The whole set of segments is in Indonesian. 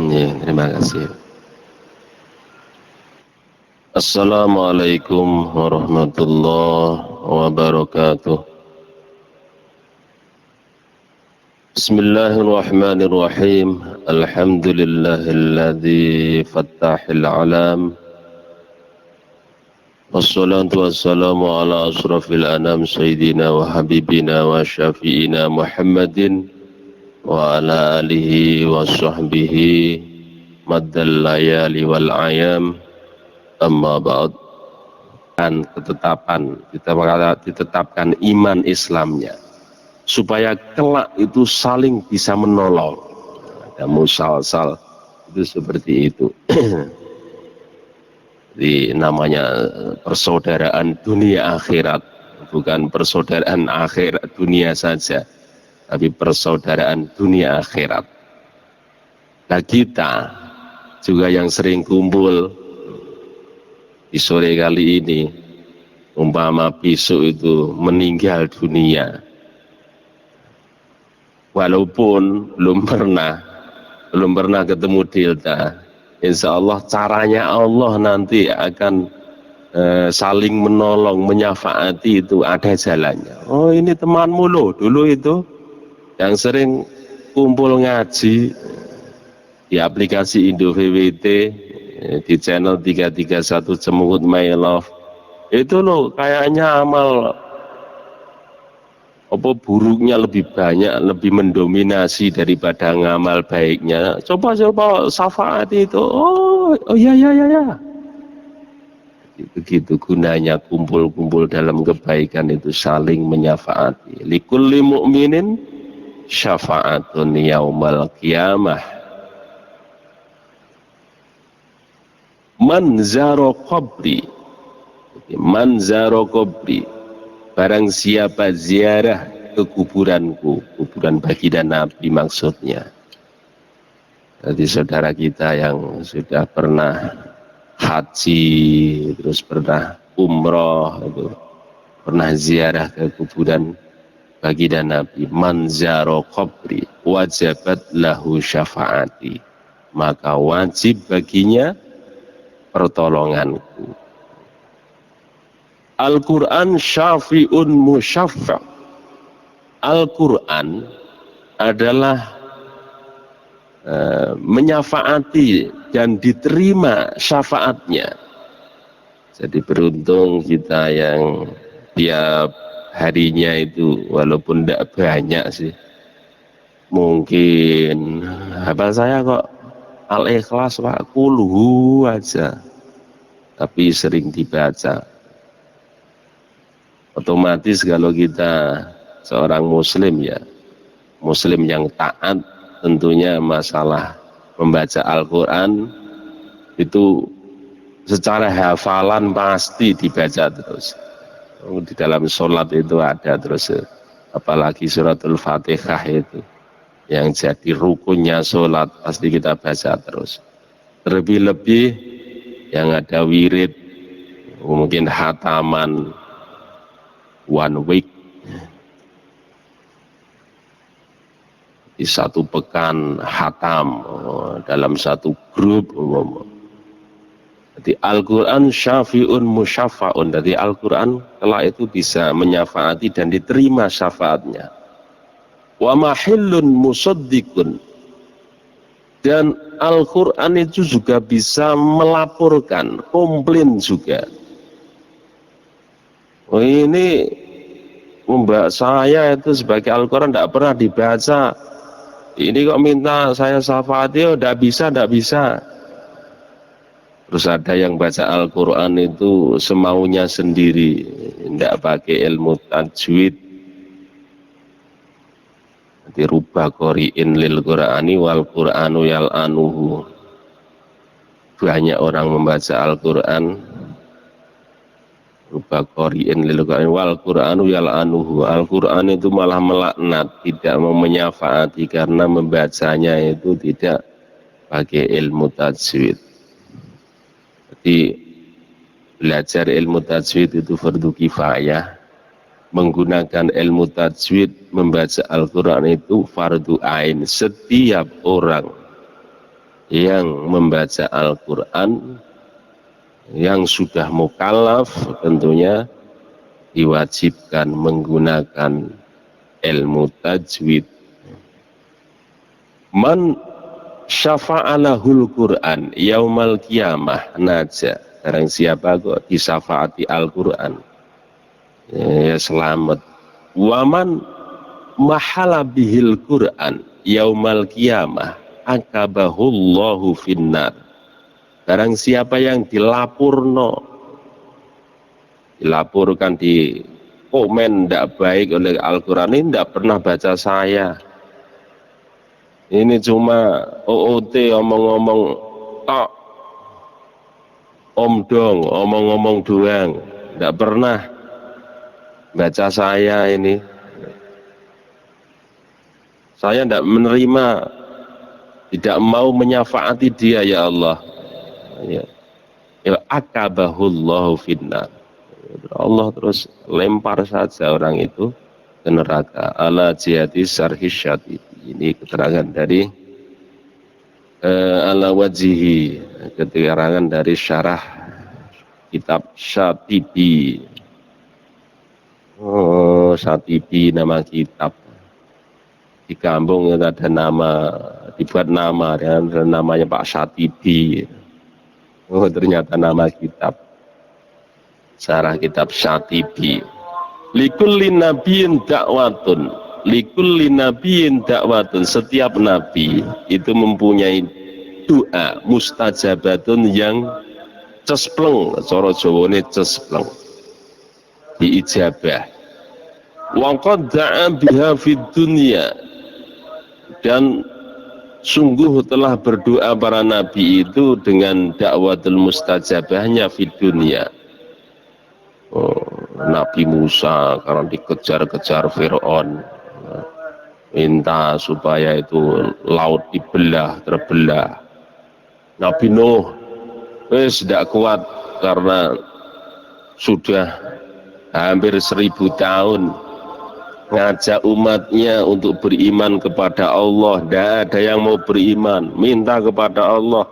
Ya, terima kasih. Assalamualaikum warahmatullahi wabarakatuh. Bismillahirrahmanirrahim. Alhamdulillahilladzi fattahil alam. Wassalatu wassalamu ala asrafil anam sayyidina wa habibina wa syafi'ina Muhammadin wa ala alihi wa sahbihi maddal layali wal ayam. Amma ba'd. Dan ketetapan, kita ditetapkan iman Islamnya supaya kelak itu saling bisa menolong. Ada musalsal itu seperti itu. Jadi namanya persaudaraan dunia akhirat, bukan persaudaraan akhirat dunia saja, tapi persaudaraan dunia akhirat. Nah, kita juga yang sering kumpul di sore kali ini, umpama besok itu meninggal dunia, walaupun belum pernah ketemu Delta, insya Allah caranya Allah nanti akan saling menolong, menyafaati, itu ada jalannya. Oh, ini temanmu loh dulu itu yang sering kumpul ngaji di aplikasi Indo VWT, di channel 331 Cemungut My Love, itu loh kayaknya amal apa buruknya lebih banyak, lebih mendominasi daripada ngamal baiknya. Coba syafaat itu. Oh ya. Begitu gunanya kumpul-kumpul dalam kebaikan itu, saling menyafaati. Likulli mu'minin syafa'atun yaumal qiyamah. Man zaro qabri, barang siapa ziarah ke kuburanku, kuburan baginda Nabi maksudnya. Jadi saudara kita yang sudah pernah haji, terus pernah umroh, itu pernah ziarah ke kuburan baginda Nabi, man zaro qabri wajabat lahu syafaati, maka wajib baginya pertolonganku. Al-Quran syafi'un musyaffa'. Al-Quran adalah menyafaati dan diterima syafaatnya. Jadi beruntung kita yang tiap harinya itu, walaupun tidak banyak sih, mungkin hafal saya kok Al-Ikhlas Pak, kulhu aja, tapi sering dibaca. Otomatis kalau kita seorang muslim, ya muslim yang taat, tentunya masalah membaca Al-Quran itu secara hafalan pasti dibaca terus. Di dalam sholat itu ada terus, apalagi suratul Fatihah itu yang jadi rukunnya sholat, pasti kita baca terus. Terlebih-lebih yang ada wirid, mungkin hataman one week, di satu pekan hatam, dalam satu grup. Jadi Al-Quran syafi'un musyafa'un. Jadi Al-Quran kelak itu bisa menyafaati dan diterima syafaatnya. Wa mahillun musaddiqun, dan Al-Quran itu juga bisa melaporkan, komplain juga. Oh, ini mbak saya itu sebagai Al-Quran tidak pernah dibaca, ini kok minta saya syafaati, oh tidak bisa. Terus ada yang baca Al-Quran itu semaunya sendiri, tidak pakai ilmu tajwid. Jadi rubah qori'in lil Qur'ani wal Qur'anu yal'anuhu. Banyak orang membaca Al-Quran, rubah qori'in lil Qur'ani wal Qur'anu yal'anuhu. Al-Quran itu malah melaknat, tidak mau menyafaati karena membacanya itu tidak pakai ilmu tajwid. Jadi belajar ilmu tajwid itu fardu kifayah, menggunakan ilmu tajwid membaca Al-Quran itu fardu ain. Setiap orang yang membaca Al-Quran yang sudah mukallaf tentunya diwajibkan menggunakan ilmu tajwid. Man syafa'alahul Quran yaumal qiyamah naja, barang siapa kok disafaati Al-Quran ya selamat. Waman mahala bihil Quran yaumal qiyamah akabahullahu finnar, barang siapa yang dilaporkan di komen tidak baik oleh Al-Quran, ini tidak pernah baca saya, ini cuma OOT omong-omong tok, omdong omong-omong doang, tidak pernah baca saya, ini saya tidak menerima, tidak mau menyafaati dia ya Allah, ya akabahullahu finnar, Allah terus lempar saja orang itu ke neraka. Ala jihati syarhi syatid, ini keterangan dari ala wajihi, keterangan dari syarah kitab Syatibi. Oh, Syatibi nama kitab, di kampung ada nama, dibuat nama dan namanya Pak Syatibi. Oh, ternyata nama kitab, syarah kitab Syatibi. Likulli nabiyin dakwatun, likulli nabiyin dakwatun, setiap nabi itu mempunyai doa mustajabatun yang cespleng, cara Jawane cespleng, diijabah. Wa qad da'a biha fid dunya, dan sungguh telah berdoa para nabi itu dengan dakwatul mustajabahnya fid dunya. Nabi Musa karena dikejar-kejar Fir'aun, minta supaya itu laut terbelah. Nabi Nuh tidak kuat karena sudah hampir 1000 tahun ngajak umatnya untuk beriman kepada Allah, tidak ada yang mau beriman, minta kepada Allah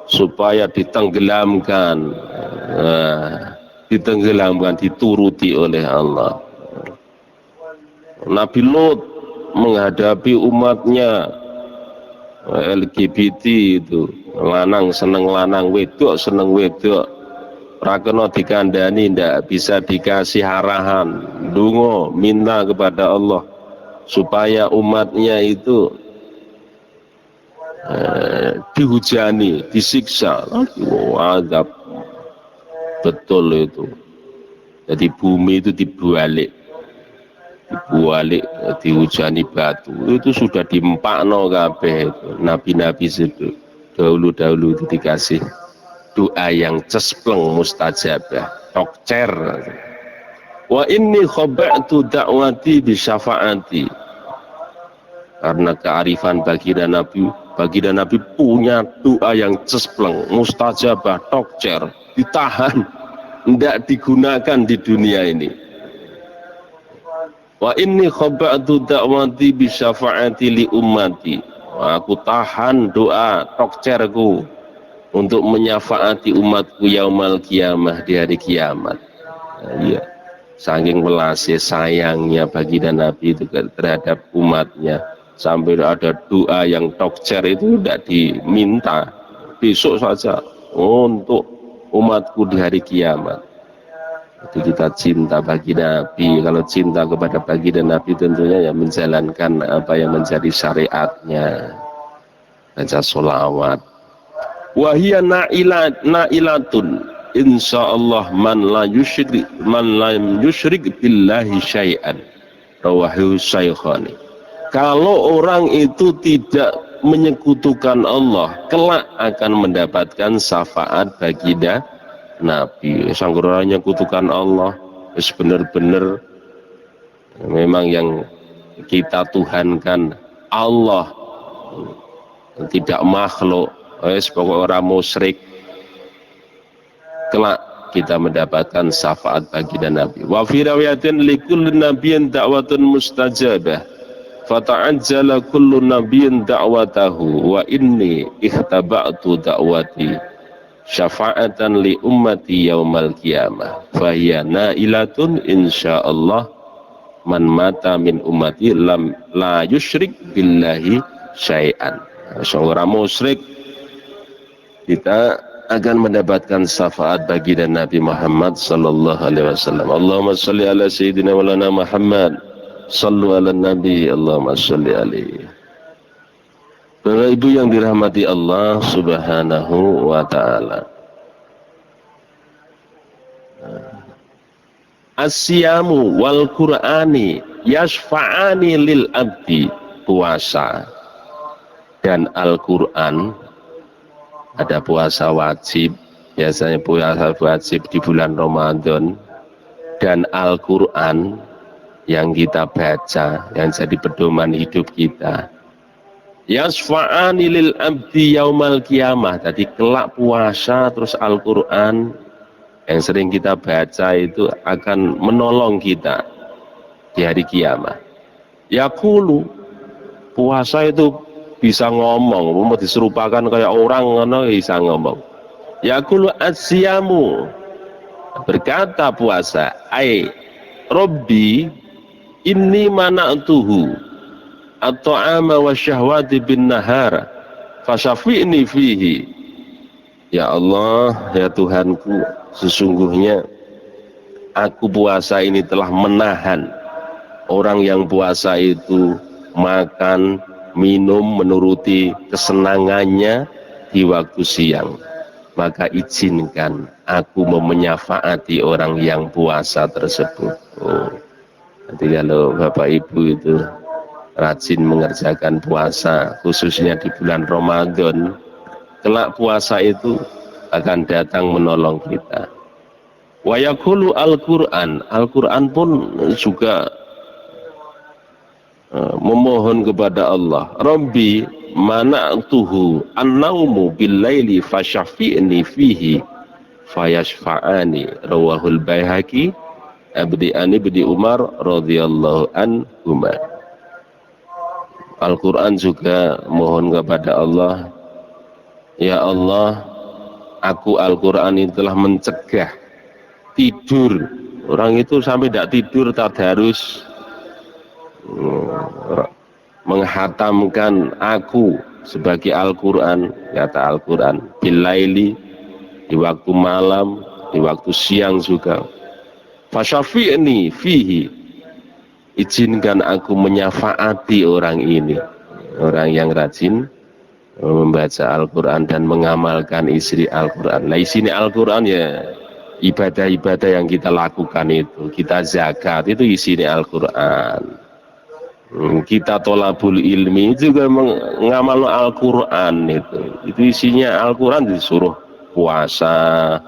supaya ditenggelamkan, dituruti oleh Allah. Nabi Lut menghadapi umatnya LGBT itu, lanang seneng lanang, wedok seneng wedok, rakena dikandani, ndak bisa dikasih arahan, dungo minta kepada Allah supaya umatnya itu dihujani, disiksa, azab. Betul itu. Jadi bumi itu dibalik, dihujani batu. Itu sudah diempakno kabeh itu. Nabi-nabi itu dahulu itu dikasih doa yang cespleng mustajabah, tokcer. Wa inni khaba'tu da'wati bi syafaati. Karena kearifan baginda Nabi punya doa yang cespleng, mustajabah, tokcer, ditahan, tidak digunakan di dunia ini. Wa inni khaba'tu da'wati bi syafaati li ummati. Aku tahan doa tokcerku untuk menyafaati umatku yaumal qiyamah, di hari kiamat. Iya, saking welasnya sayangnya baginda Nabi itu terhadap umatnya, sampai ada doa yang tokcer itu tidak diminta, besok saja untuk umatku di hari kiamat. Itu kita cinta bagi Nabi. Kalau cinta kepada baginda Nabi tentunya ya menjalankan apa yang menjadi syariatnya, baca sholawat. Wahia na'ilatun insyaallah man la yusyrik billahi syai'an, rawahu Syaikhani. Kalau orang itu tidak menyekutukan Allah, kelak akan mendapatkan syafaat baginda Nabi. Sanggurannya kutukan Allah, benar-benar memang yang kita tuhankan Allah, tidak makhluk. Pokok orang musyrik, kelak kita mendapatkan syafaat baginda Nabi. Wa fi riwayatin likulli nabiyyin da'watun mustajabah. fata'ajjala kullu nabiyyin da'watahu wa inni ikhtaba'tu da'wati syafa'atan li ummati yaumal qiyamah fahiya nailatun insyaallah man mata min ummati lam la yusyrik billahi syai'an. Seorang musyrik kita akan mendapatkan syafaat bagi dan Nabi Muhammad sallallahu alaihi wasallam. Allahumma shalli ala sayyidina maulana Muhammad, sallu ala nabi, Allahumma shalli alaihi. Bapak Ibu yang dirahmati Allah Subhanahu wa taala. Asyamu wal Qur'ani yashfa'ani lil abdi. Puasa dan Al-Qur'an, ada puasa wajib, biasanya puasa wajib di bulan Ramadan, dan Al-Quran yang kita baca, yang jadi pedoman hidup kita. Yasfa'ani lil abdi yaumal qiyamah. Tadi kelak puasa terus Al-Quran yang sering kita baca itu akan menolong kita di hari kiamat. Yaqulu, puasa itu bisa ngomong, mau diserupakan kayak orang ngono bisa ngomong. Yaqulu asyamu, berkata puasa, ai Robbi inni mana'tuhu at-ta'ama wa syahwati bin nahar fasyafi'ni fihi. Ya Allah, ya Tuhanku, sesungguhnya aku puasa ini telah menahan orang yang puasa itu makan minum menuruti kesenangannya di waktu siang, maka izinkan aku menyafaati orang yang puasa tersebut. Oh, nanti kalau Bapak Ibu itu rajin mengerjakan puasa, khususnya di bulan Ramadan, kelak puasa itu akan datang menolong kita. Wa yaqulu Al-Qur'an, Al-Qur'an pun juga memohon kepada Allah, Rabbi mana'tuhu an-naumu bil-laili fasyafi'ni fihi fayashfa'ani. Rawahul Baihaqi abdi ani bdi Umar radhiyallahu anhuma. Al-Quran juga mohon kepada Allah, ya Allah, aku Al-Quran ini telah mencegah tidur. Orang itu sampai tidak tidur tadarus, menghatamkan aku sebagai Al-Quran, kata Al-Quran, bilaili, di waktu malam, di waktu siang juga. Fasyafi'ni fihi, izinkan aku menyafaati orang ini, orang yang rajin membaca Al-Quran dan mengamalkan isi Al-Quran. Nah, isi Al-Quran ya ibadah-ibadah yang kita lakukan itu, kita zakat itu isinya Al-Quran. Kita tolabul ilmi juga mengamal Al-Quran itu isinya Al-Quran. Disuruh puasa,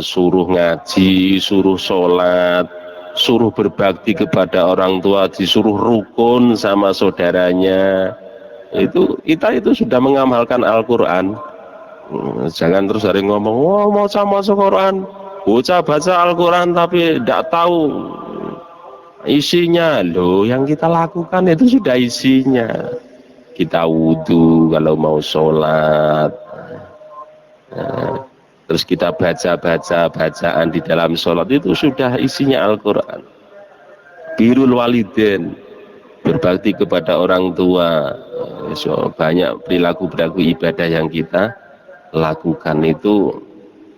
suruh ngaji, suruh sholat, suruh berbakti kepada orang tua, disuruh rukun sama saudaranya. Itu kita itu sudah mengamalkan Al-Quran. Jangan terus hari ngomong, wah mau sama Al-Quran, bocah baca Al-Quran tapi tidak tahu isinya. Loh, yang kita lakukan itu sudah isinya. Kita wudhu kalau mau sholat, terus kita baca bacaan di dalam sholat itu sudah isinya Al-Quran. Birrul walidain, berbakti kepada orang tua. So, banyak perilaku ibadah yang kita lakukan itu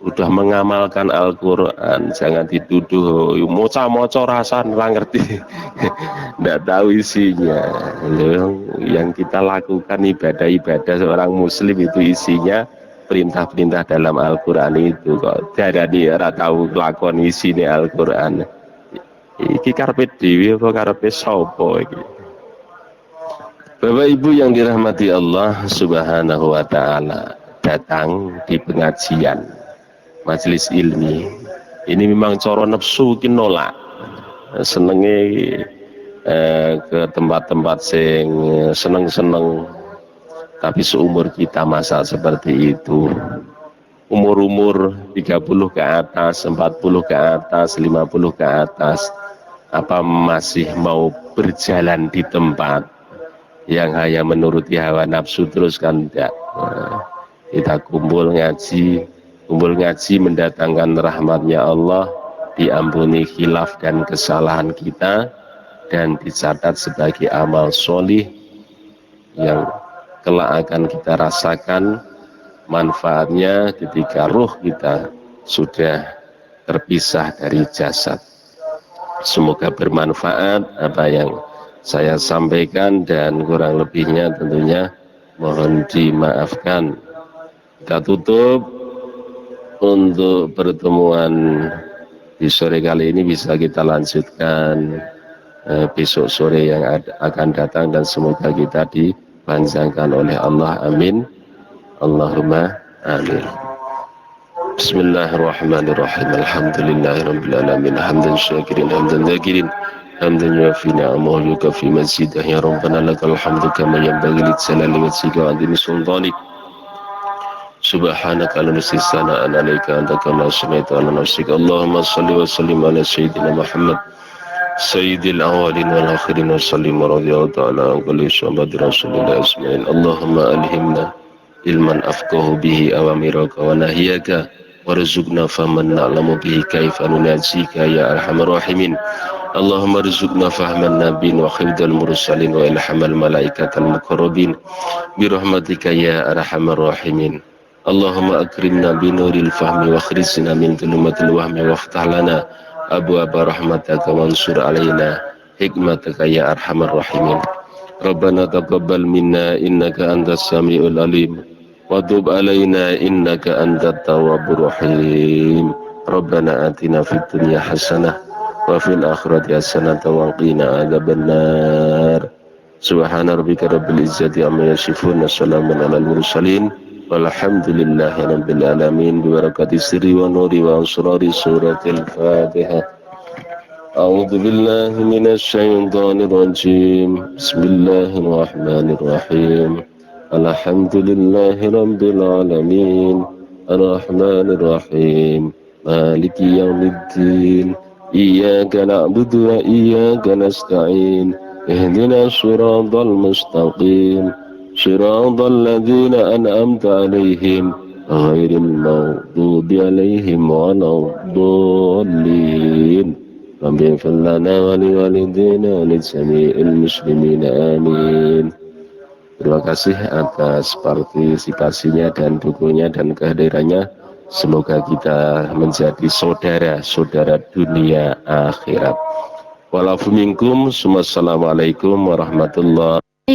udah mengamalkan Al-Quran. Jangan dituduh moca-moca rasan nggak ngerti nggak tahu isinya. Yang kita lakukan ibadah-ibadah seorang muslim itu isinya perintah-perintah dalam Al-Quran itu. Kok dari ora tahu lakon isinya Al-Quran. Iki karepe dhewe apa karepe sapa iki? Bapak Ibu yang dirahmati Allah Subhanahu wa taala, datang di pengajian majelis ilmi ini memang coro nafsu ki nolak, senenge ke tempat-tempat sing seneng-seneng, tapi seumur kita masa seperti itu, umur-umur 30 ke atas, 40 ke atas, 50 ke atas, apa masih mau berjalan di tempat? yang hanya menuruti hawa nafsu terus kan tidak. Kita kumpul ngaji mendatangkan rahmatnya Allah, diampuni khilaf dan kesalahan kita, dan dicatat sebagai amal solih yang kelak akan kita rasakan manfaatnya ketika ruh kita sudah terpisah dari jasad. Semoga bermanfaat apa yang saya sampaikan, dan kurang lebihnya tentunya mohon dimaafkan. Kita tutup untuk pertemuan di sore kali ini, bisa kita lanjutkan besok sore yang akan datang, dan semoga kita dipanjangkan oleh Allah, amin, Allahumma amin. Bismillahirrahmanirrahim. Alhamdulillahirabbil alamin, hamdan syakirin hamdan dzakirin hamdan yuafi ni'amahu wa yukafi mazidah. Ya rabbana lakal hamdu kama yanbaghi li jalali wajhika wa 'azimi sultanik. Subhanaka la nuhsi sana'an 'alaika anta kama asnaita 'ala nafsika. Allahumma shalli wa sallim ala sayyidina Muhammad sayyidil awwalin wal akhirin, wa sallim radhiyallahu ta'ala an kulli sahabati rasulillah asma'in. Allahumma alhimna ilman afqahu bihi awamiraka wa nahiyaka, warzuqna fahman na'lamu bihi kaifa nunajika ya arhamar rahimin. Allahumma rizukna fahman nabiin wa khifdal mursalin wa ilhamal malaikatal muqarrabin birahmatika ya arhamar rahimin. Allahumma akrimna binuril fahmi wa khrijna min dhulumatil wahmi waftah lana abwaaba rahmataka wansur alaina hikmataka ya arhamar rahimin. Rabbana taqabbal minna innaka antas samiul alim wa tub alaina innaka antat tawwabur rahim. Rabbana atina fid dunya hasanah wa fil akhirati hasanah wa qina adzabannar. Subhana rabbika rabbil izzati amma yasifun, wassalamun alal mursalin, walhamdulillahi rabbil alamin. Bibarakati sirri wa nuri wa asrari suratil Fatihah. A'udzu billahi minasy syaithanir rajim. Bismillahirrahmanirrahim. Alhamdulillahi rabbil alamin, arrahmanir rahim, maliki yaumiddin. Iyyaka na'budu wa iyyaka nasta'in. Ihdinas siratal mustaqim, siratal ladzina an'amta 'alaihim ghairil maghdubi 'alaihim waladdallin. Rabbi ighfir lana wa liwalidayna wa lijami'il muslimin amin. Terima kasih atas partisipasinya dan dukungannya dan kehadirannya. Semoga kita menjadi saudara-saudara dunia akhirat. Walafu minkum. Wassalamualaikum warahmatullahi wabarakatuh.